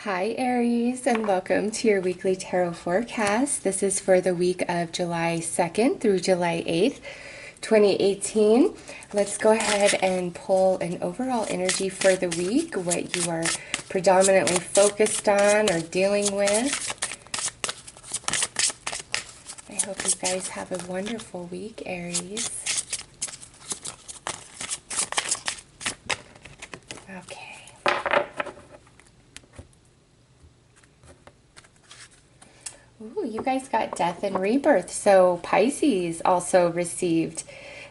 Hi Aries, and welcome to your weekly tarot forecast. This is for the week of July 2nd through July 8th, 2018. Let's go ahead and pull an overall energy for the week, what you are predominantly focused on or dealing with. I hope you guys have a wonderful week, Aries. Okay. Ooh, you guys got death and rebirth. So Pisces also received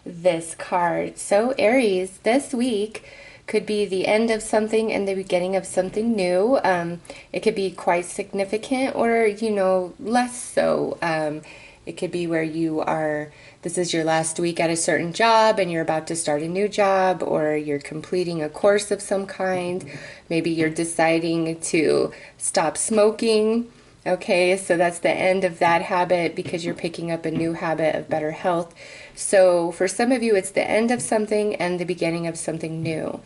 this card. So Aries, this week could be the end of something and the beginning of something new. It could be quite significant or, less so. It could be where this is your last week at a certain job and you're about to start a new job, or you're completing a course of some kind. Maybe you're deciding to stop smoking. Okay, so that's the end of that habit because you're picking up a new habit of better health. So for some of you, it's the end of something and the beginning of something new.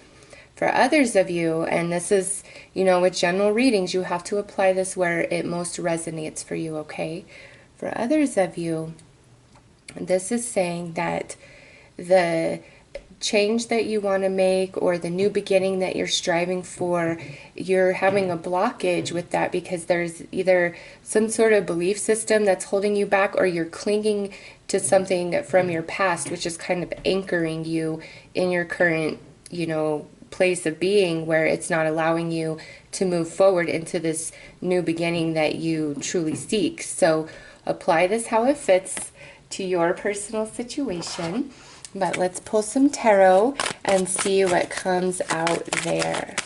For others of you, and this is, with general readings, you have to apply this where it most resonates for you, okay? For others of you, this is saying that the change that you want to make or the new beginning that you're striving for, you're having a blockage with that because there's either some sort of belief system that's holding you back, or you're clinging to something from your past, which is kind of anchoring you in your current, place of being, where it's not allowing you to move forward into this new beginning that you truly seek. So apply this how it fits to your personal situation. But let's pull some tarot and see what comes out there.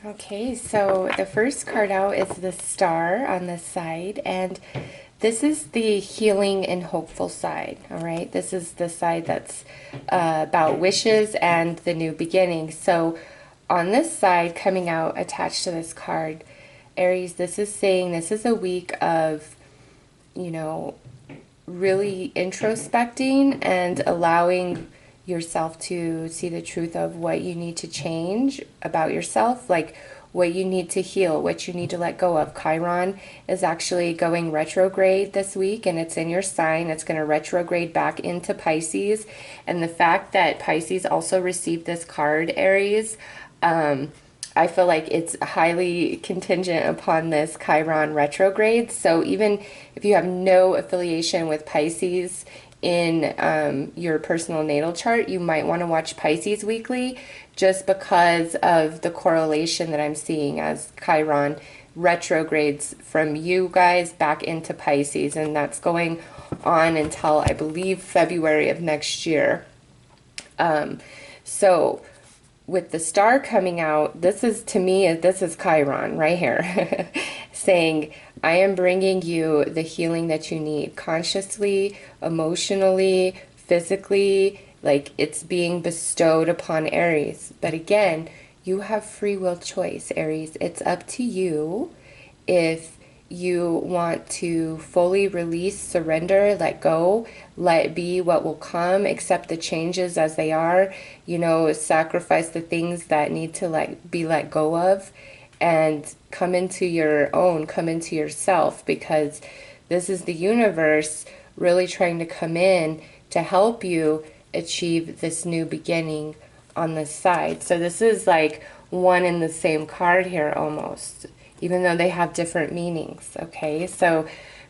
Okay, so the first card out is the Star on this side, and this is the healing and hopeful side, all right? This is the side that's about wishes and the new beginning. So on this side, coming out attached to this card, Aries, this is saying this is a week of, really introspecting and allowing yourself to see the truth of what you need to change about yourself, like what you need to heal, what you need to let go of. Chiron is actually going retrograde this week, and it's in your sign. It's going to retrograde back into Pisces. And the fact that Pisces also received this card, Aries, I feel like it's highly contingent upon this Chiron retrograde. So even if you have no affiliation with Pisces in your personal natal chart, you might want to watch Pisces Weekly, just because of the correlation that I'm seeing as Chiron retrogrades from you guys back into Pisces, and that's going on until I believe February of next year. So with the Star coming out, this is, to me, this is Chiron right here saying, I am bringing you the healing that you need consciously, emotionally, physically, like it's being bestowed upon Aries. But again, you have free will choice, Aries. It's up to you if you want to fully release, surrender, let go, let be what will come, accept the changes as they are, sacrifice the things that need to be let go of, and come into your own, come into yourself, because this is the universe really trying to come in to help you achieve this new beginning on this side. So this is like one and the same card here almost, even though they have different meanings. Okay, so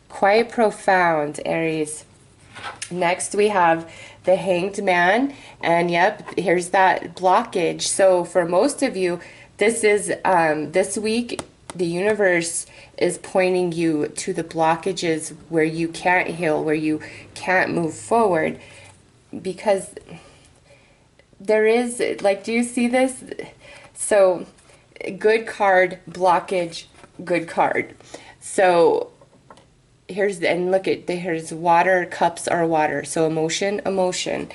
quite profound, Aries. Next we have the Hanged Man, and yep, here's that blockage. So for most of you, this is this week the universe is pointing you to the blockages where you can't heal, where you can't move forward, because there is, like, do you see this? So good card, blockage, good card. So and look at, here's water, cups are water. So emotion, emotion.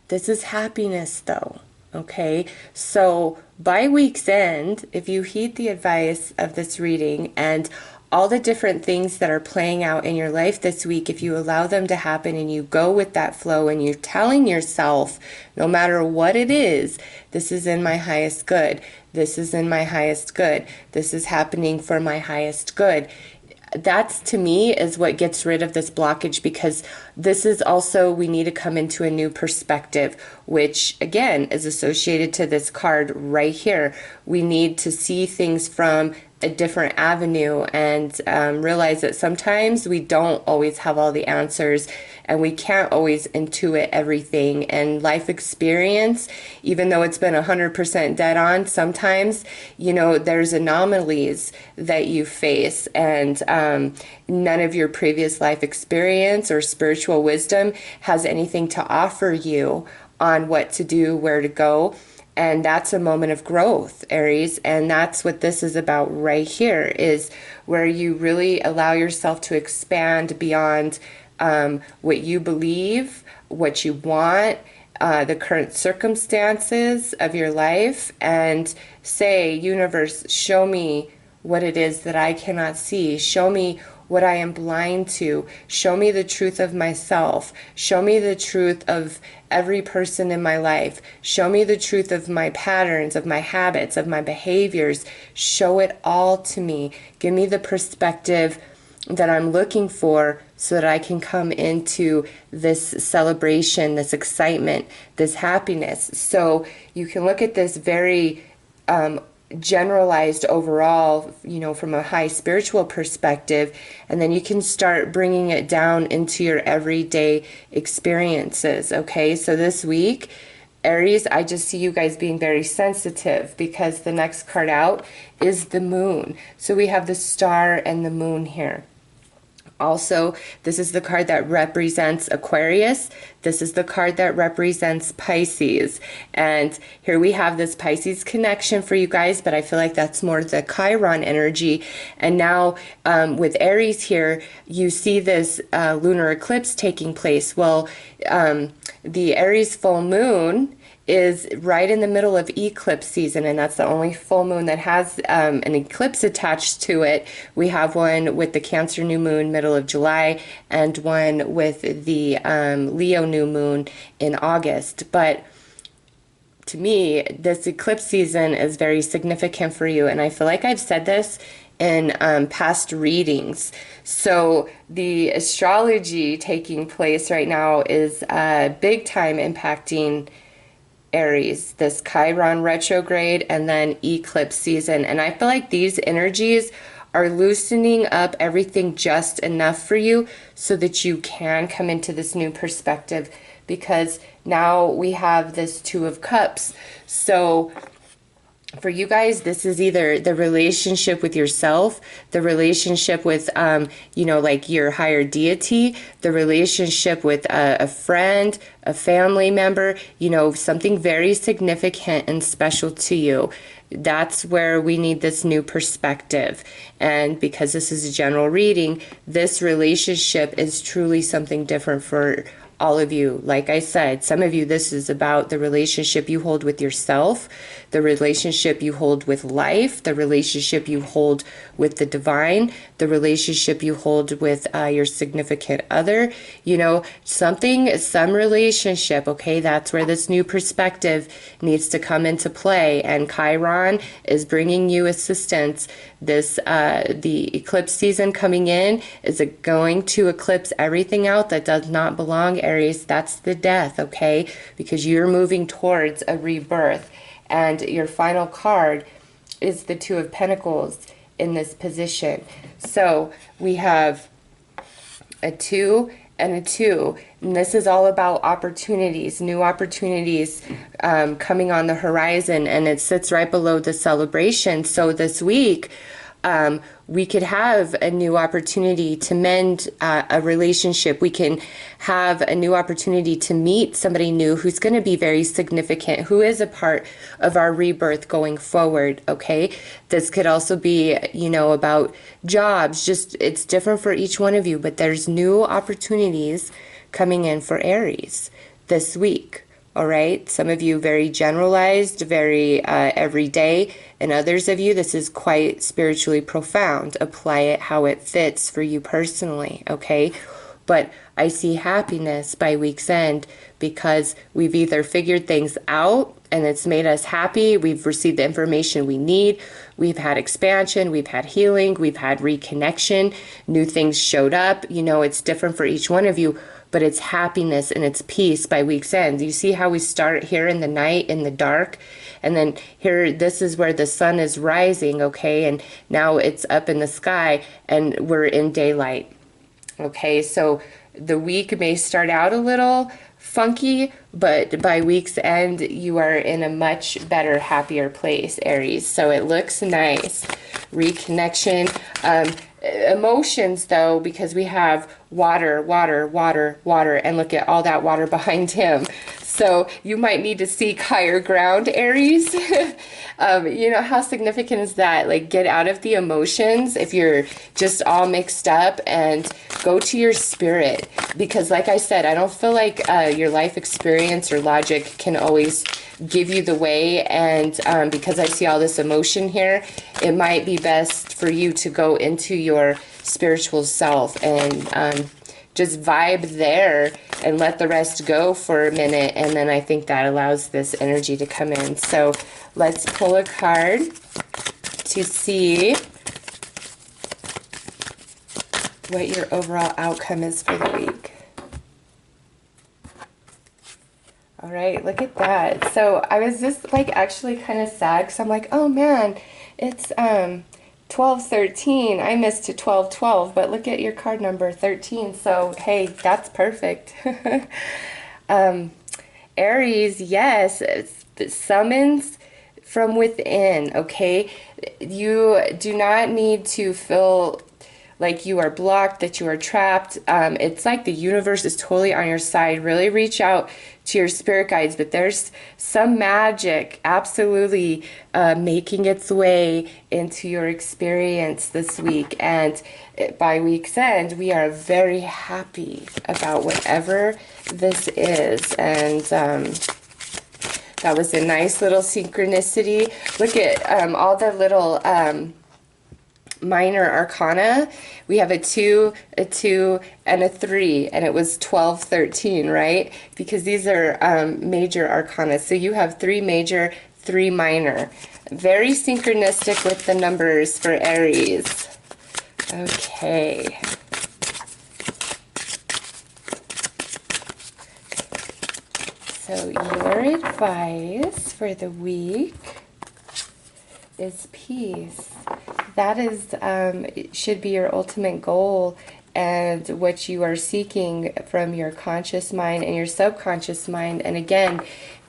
This is happiness though. Okay, so by week's end, if you heed the advice of this reading and all the different things that are playing out in your life this week, if you allow them to happen and you go with that flow and you're telling yourself, no matter what it is, this is in my highest good. This is in my highest good. This is happening for my highest good. That's, to me, is what gets rid of this blockage, because this is also, we need to come into a new perspective, which again is associated to this card right here. We need to see things from a different avenue and realize that sometimes we don't always have all the answers and we can't always intuit everything. And life experience, even though it's been 100% dead on, sometimes, you know, there's anomalies that you face, and none of your previous life experience or spiritual wisdom has anything to offer you on what to do, where to go. And that's a moment of growth, Aries. And that's what this is about right here, is where you really allow yourself to expand beyond what you believe, what you want, the current circumstances of your life, and say, universe, show me what it is that I cannot see. Show me what I am blind to. Show me the truth of myself. Show me the truth of every person in my life. Show me the truth of my patterns, of my habits, of my behaviors. Show it all to me. Give me the perspective that I'm looking for so that I can come into this celebration, this excitement, this happiness. So you can look at this very generalized overall, you know, from a high spiritual perspective, and then you can start bringing it down into your everyday experiences. Okay, so this week, Aries, I just see you guys being very sensitive, because the next card out is the moon. So we have the star and the moon here. Also, this is the card that represents Aquarius. This is the card that represents Pisces. And here we have this Pisces connection for you guys, but I feel like that's more the Chiron energy. And now with Aries here, you see this lunar eclipse taking place. Well, the Aries full moon is right in the middle of eclipse season, and that's the only full moon that has an eclipse attached to it. We have one with the Cancer new moon middle of July, and one with the Leo new moon in August. But to me, this eclipse season is very significant for you, and I feel like I've said this in past readings. So the astrology taking place right now is big time impacting Aries, this Chiron retrograde and then eclipse season. And I feel like these energies are loosening up everything just enough for you so that you can come into this new perspective, because now we have this Two of Cups. So for you guys, this is either the relationship with yourself, the relationship with, you know, like your higher deity, the relationship with a friend, a family member, you know, something very significant and special to you. That's where we need this new perspective. And because this is a general reading, this relationship is truly something different for all of you. Like I said, some of you, this is about the relationship you hold with yourself, the relationship you hold with life, the relationship you hold with the divine, the relationship you hold with your significant other, you know, some relationship, okay? That's where this new perspective needs to come into play. And Chiron is bringing you assistance. This, the eclipse season coming in is going to eclipse everything out that does not belong, Aries. That's the death, okay? Because you're moving towards a rebirth. And your final card is the Two of Pentacles in this position. So we have a 2 and a 2. And this is all about opportunities, new opportunities coming on the horizon. And it sits right below the celebration. So this week, we could have a new opportunity to mend a relationship. We can have a new opportunity to meet somebody new who's going to be very significant, who is a part of our rebirth going forward, okay? This could also be, you know, about jobs. Just, it's different for each one of you, but there's new opportunities coming in for Aries this week. All right, some of you very generalized, very everyday, and others of you, this is quite spiritually profound. Apply it how it fits for you personally, okay? But I see happiness by week's end because we've either figured things out and it's made us happy, we've received the information we need, we've had expansion, we've had healing, we've had reconnection, new things showed up. You know, it's different for each one of you, but it's happiness and it's peace by week's end. You see how we start here in the night, in the dark, and then here, this is where the sun is rising, okay, and now it's up in the sky and we're in daylight, okay? So the week may start out a little funky, but by week's end, you are in a much better, happier place, Aries. So it looks nice. Reconnection. Emotions, though, because we have water, water, water, water, and look at all that water behind him. So you might need to seek higher ground, Aries. You know, how significant is that? Like, get out of the emotions if you're just all mixed up and go to your spirit. Because like I said, I don't feel like your life experience or logic can always give you the way. And because I see all this emotion here, it might be best for you to go into your spiritual self and just vibe there and let the rest go for a minute, and then I think that allows this energy to come in. So let's pull a card to see what your overall outcome is for the week. All right, look at that. So I was just like actually kind of sad because I'm like, oh man, it's 12-13. I missed to 12-12, but look at your card number 13. So hey, that's perfect. Aries, yes, it's summons from within, okay? You do not need to feel like you are blocked, that you are trapped. It's like the universe is totally on your side. Really reach out to your spirit guides, but there's some magic absolutely making its way into your experience this week. And by week's end, we are very happy about whatever this is. And that was a nice little synchronicity. Look at all the little minor arcana. We have a 2, a 2, and a 3, and it was 12-13, right? Because these are major arcana. So you have 3 major, 3 minor. Very synchronistic with the numbers for Aries. Okay. So your advice for the week is peace. That is, should be your ultimate goal and what you are seeking from your conscious mind and your subconscious mind. And again,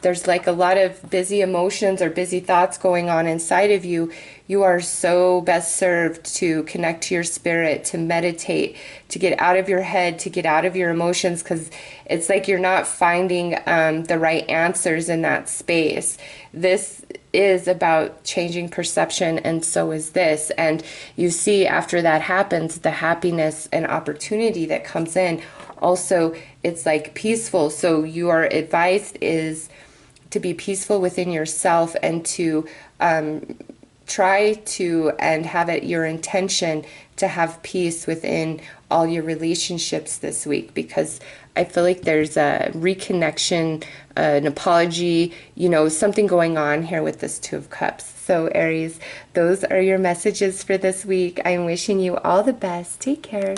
there's like a lot of busy emotions or busy thoughts going on inside of you. You are so best served to connect to your spirit, to meditate, to get out of your head, to get out of your emotions, because it's like you're not finding the right answers in that space. This is about changing perception, and so is this. And you see, after that happens, the happiness and opportunity that comes in. Also, it's like peaceful. So your advice is to be peaceful within yourself and to try to and have it your intention to have peace within all your relationships this week, because I feel like there's a reconnection, an apology, you know, something going on here with this 2 of Cups. So Aries, those are your messages for this week. I'm wishing you all the best. Take care.